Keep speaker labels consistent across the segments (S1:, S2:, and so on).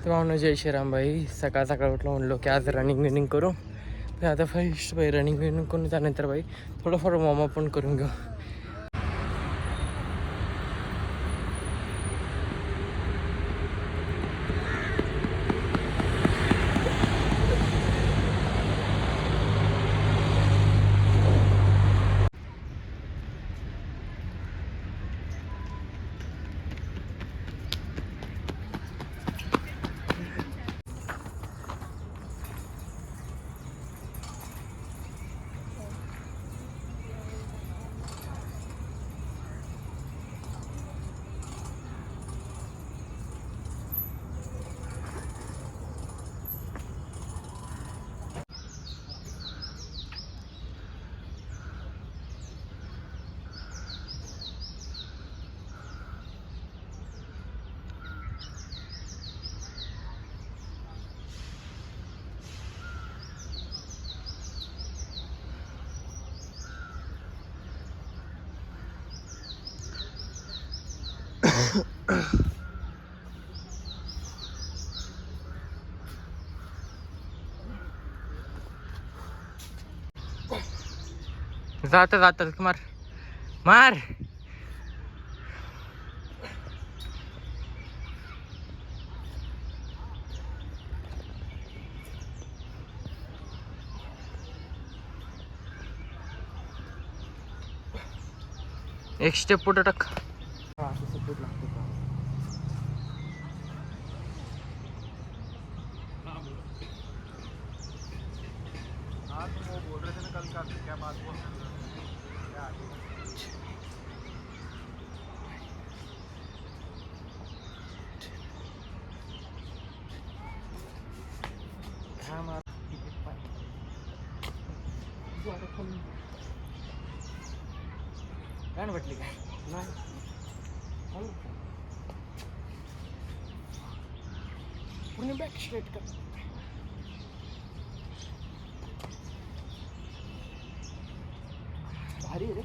S1: तर भावना जय श्रीराम भाई. सकाळ सकाळ उठलं म्हणलो की आज रनिंग करू. तर आता फर्स्ट भाई रनिंग करून त्यानंतर भाई थोडंफार वॉर्मअप पण करून घेऊ. जात मार. एक स्टेप पुढे टाक. सपोर्ट लागतो का? वो बोल रहे थे ना कल का क्या बात बोल रहे थे. काय म्हटली काय नाही पूर्ण बॅक स्ट्रेट कर. भारी रे.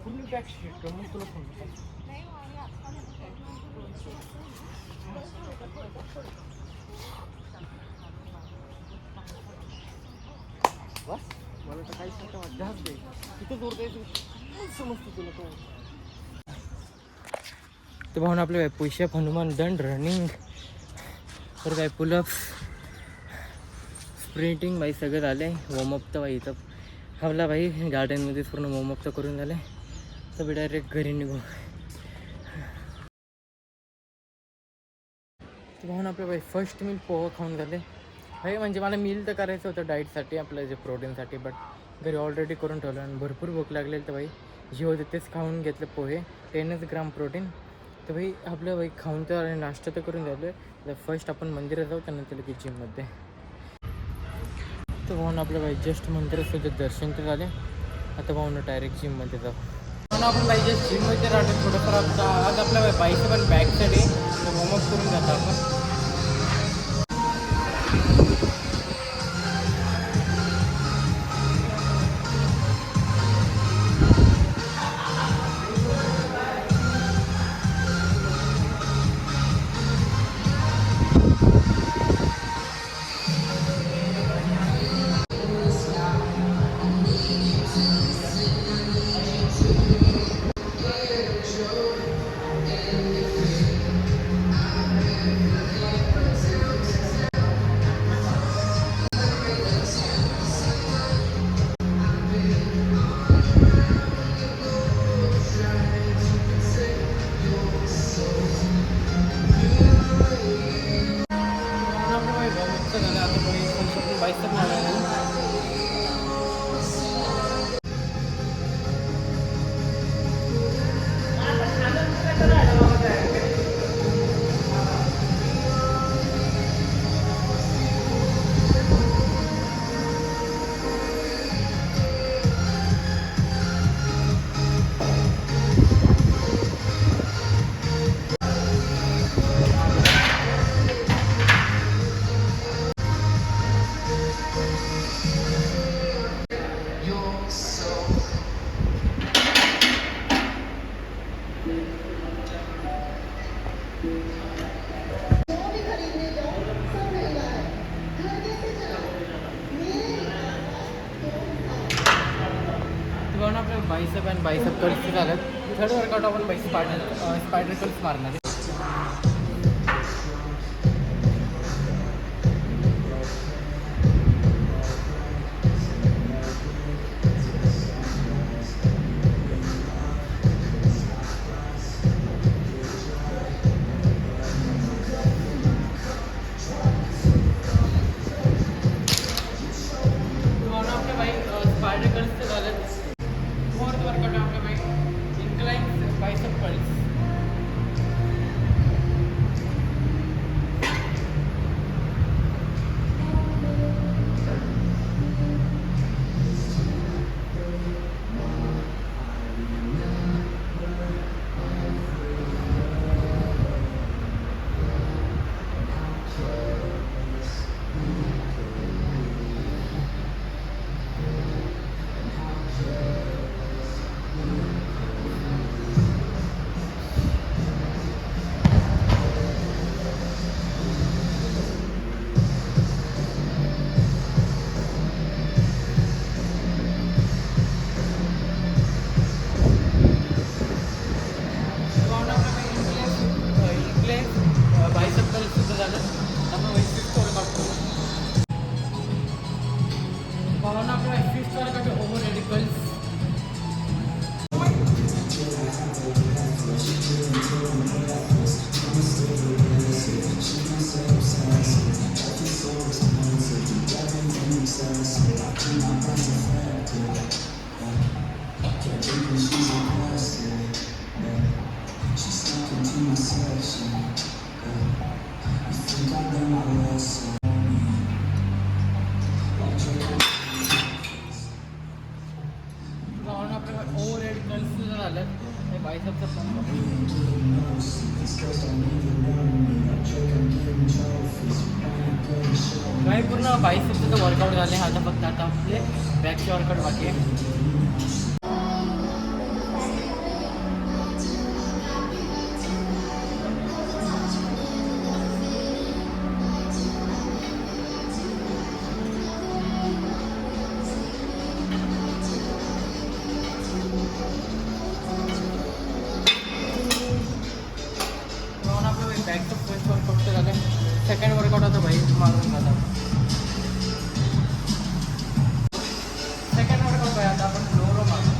S1: पूर्ण बॅक स्ट्रेट कर मग तुला फोन कर. बस मला तर काहीच नाही वाटत. दे किती दूर द्यायचं समजतं तुला तो. तर भाऊन आपले पुशअप हनुमान दंड रनिंग परत काय पुलअप्स स्प्रिंटिंग बाई सगळं झालं आहे. वॉर्मअप तर बाई इथं हवला भाई गार्डनमध्ये पूर्ण वॉर्मअप तर करून झालं आहे. तर मी डायरेक्ट घरी निघू. तर भाऊन आपलं बाई फर्स्ट मील पोहा खाऊन झाले भाई. म्हणजे मला मील तर करायचं होतं डाईटसाठी आपलं जे प्रोटीनसाठी, बट घरी ऑलरेडी करून ठेवलं आणि भरपूर भूक लागलेली. तर भाई जे होते तेच खाऊन घेतलं पोहे 10 ग्राम प्रोटीन. तर भाई आपलं भाई खाऊन तर नाश्ता तर करून झालं. तर फर्स्ट आपण मंदिरात जाऊ त्यानंतर की जिममध्ये. तर भाऊन आपलं भाई जस्ट मंदिरासोबत दर्शन तर झाले. आता भाऊन डायरेक्ट जिममध्ये जाऊ. म्हणून आपण भाई जस्ट जिममध्ये राहतो थोडंफार. आता आज आपल्या बाईचं पण बॅकसाठी वॉर्मअप करून जातो आपण. आपले बायसेप अँड बायसेप कर्ल्स झालं. थर्ड वर्कआउट आपण स्पायडर कर्ल्स मारणार आहे. काही पूर्ण बायसेपचं वर्कआउट झाले. आता फक्त आता आपले बॅकचे वर्कआउट बाकी आहे. बॅकचं फर्स्ट वर्कआउट झालं. सेकंड वर्कआउट होतं भाई मारून झालं. सेकंड वर्कआउट भाई आता आपण लो रो मारू.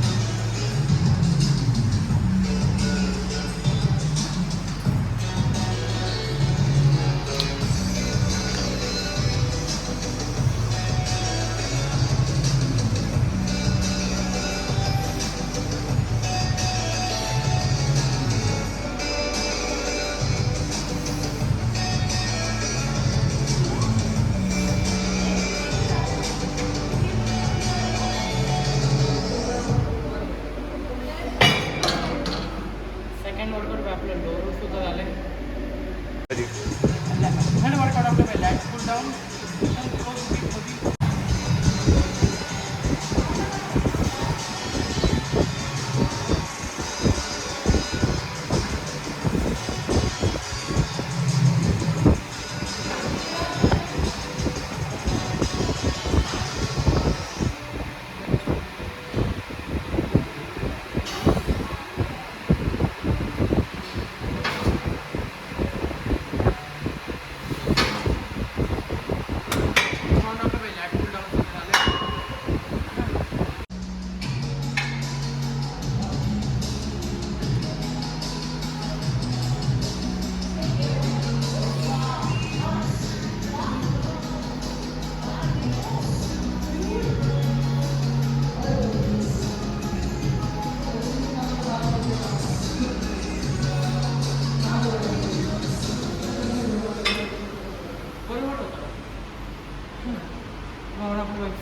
S1: थर्ड वर्कआउट आपलं लॅट्स पुल डाऊन.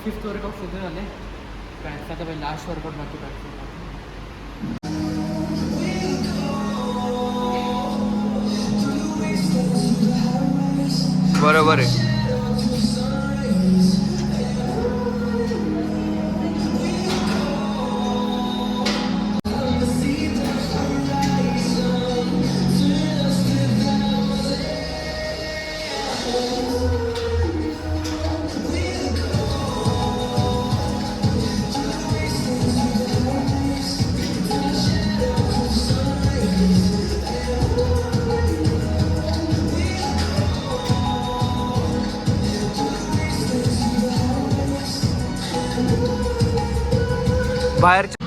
S1: फिफ्थ वर्कआउट सुरू झाले. बॅकचा तर लास्ट वर्कआउट बाकी बॅकचा.
S2: बरोबर आहे. बाहेरच्या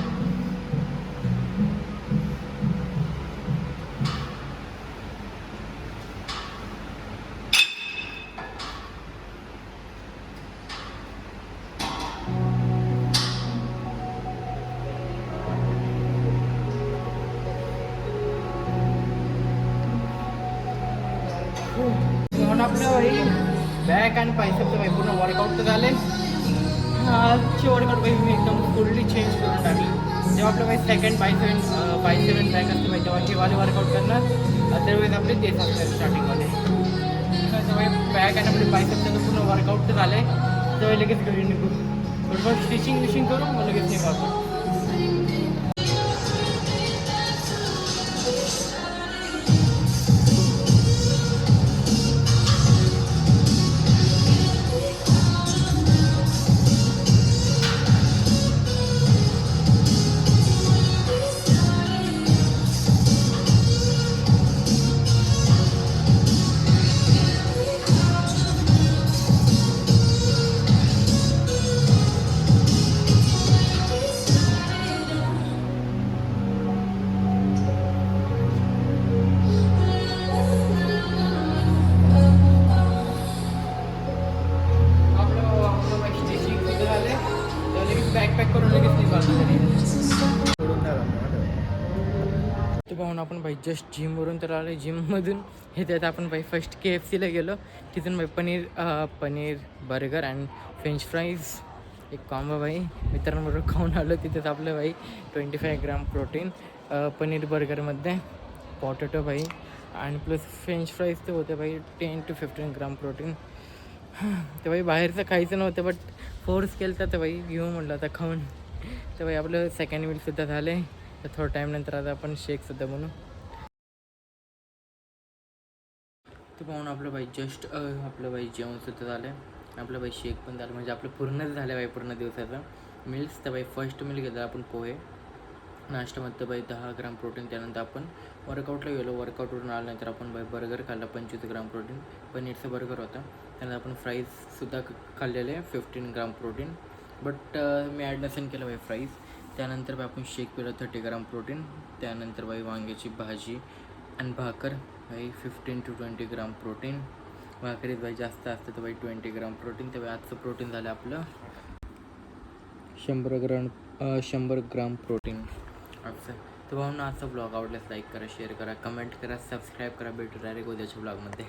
S1: म्हणून आपलं भाई बॅक आणि बायसेपचं भाई पूर्ण वर्कआउट तर झाले. आजची वर्कआउट भाई मी एकदम फुल्ली चेंज करून टाकली. जेव्हा आपलं भाई सेकंड बाय सेवन बॅक असते भाई तेव्हा हेवाले वर्कआउट करणार. अदरवाईज आपले तेच असतात स्टार्टिंगमध्ये. भाई बॅक आणि आपले बायसेपचं पूर्ण वर्कआउट तर झालं आहे. तेव्हा लगेच घरी निघू थोडंफार स्टिचिंग करून मग लगेच निघू आपण. बॅकपॅक करून लगेच तो पाहून आपण भाई जस्ट जिमवरून तर आलो. जिममधून हे त्यात आपण भाई फर्स्ट KFCला गेलो. तिथून भाई paneer burger and French fries एक कॉम्बो भाई मित्रांबरोबर खाऊन आलो. तिथेच आपलं भाई 25 ग्राम प्रोटीन पनीर बर्गरमध्ये पॉटॅटो भाई आणि प्लस फ्रेंच फ्राईज ते होते भाई 10 to 15 ग्राम प्रोटीन. तर भाई बाहेरचं खायचं नव्हतं बट फोर्स केलं तर भाई घेऊ म्हटलं आता खाऊन. तर भाई आपलं सेकंड मीलसुद्धा झालं आहे. तर थोडं टाईम नंतर आता आपण शेकसुद्धा बनवू. तर पाहून आपलं भाई जस्ट आपलं भाई जेवणसुद्धा झालं आहे. आपलं भाई शेक पण झालं म्हणजे आपलं पूर्णच झालं आहे भाई पूर्ण दिवसाचं मील्स. तर भाई फर्स्ट मील घेतला आपण पोहे. नाश्त्यामध्ये भाई 10 ग्राम प्रोटीन. त्यानंतर आपण वर्कआउटला गेलो. वर्कआउटवरून आल्यानंतर आपण भाई बर्गर खाल्ला 25 ग्राम प्रोटीन. पनीरचं बर्गर होता. त्यानंतर आपण फ्राईजसुद्धा खाल्लेले 15 ग्राम प्रोटीन. बट मी ॲड नसेल केलं भाई फ्राईज. त्यानंतर भाई आपण शेक पिलं 30 ग्राम प्रोटीन. त्यानंतर भाई वांग्याची भाजी आणि भाकर भाई 15 to 20 ग्राम प्रोटीन. भाकरीत भाई जास्त असतं तर भाई 20 ग्राम प्रोटीन. तर भाई आजचं प्रोटीन झालं आपलं 100 ग्राम प्रोटीन. अच्छा तर भाऊंना आजचा ब्लॉग आवडल्यास लाईक करा, शेअर करा, कमेंट करा, सबस्क्राईब करा. भेटू डायरेक्ट उद्याच्या ब्लॉगमध्ये.